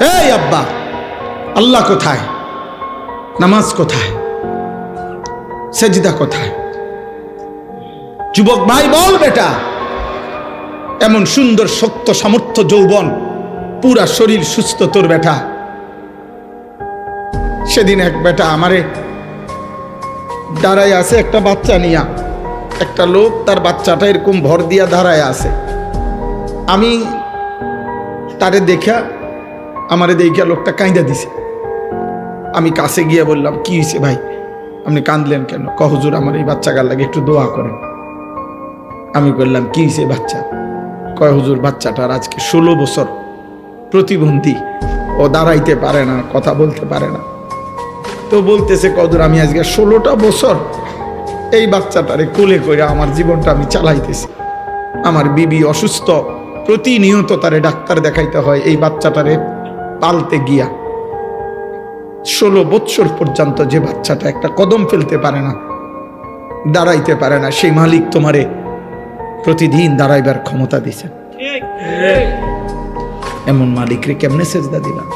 এই আব্বা, আল্লাহ কোথায়? নামাজ কোথায়? সেজদা কোথায়? যুবক ভাই বল বেটা, এমন সুন্দর শক্ত সামর্থ্য যৌবন, পুরা শরীর সুস্থ তোর বেটা। সেদিন এক বেটা আমারে দাঁড়ায় আছে একটা বাচ্চা নিয়া, একটা লোক তার বাচ্চাটা এরকম ভর দিয়া দাঁড়ায় আছে। আমি তারে দেখা, আমারে দেখা লোকটা কাঁদা দিছে। আমি কাছে গিয়ে বললাম, কি হয়েছে ভাই, আপনি কাঁদলেন কেন? হুজুর আমার এই বাচ্চাটার লাগে একটু দোয়া করেন। আমি বললাম, কি হয়েছে বাচ্চা? হুজুর বাচ্চাটার আজকে 16 বছর, প্রতিবন্ধী, ও দাঁড়াইতে পারে না, কথা বলতে পারে না। তো বলতেছে, হুজুর আমি আজকে 16টা বছর এই বাচ্চাটারে কোলে করে আমার জীবনটা আমি চালাইতেছি। আমার বিবি অসুস্থ, প্রতিনিয়ত তারে ডাক্তার দেখাইতে হয় এই বাচ্চাটারে পালতে গিয়া। 16 বছর পর্যন্ত যে বাচ্চাটা একটা কদম ফেলতে পারে না, দাঁড়াইতে পারে না, সেই মালিক তোমারে প্রতিদিন দাঁড়াইবার ক্ষমতা দিছেন। এমন মালিকরে কেমনে সেজদা দিলাম?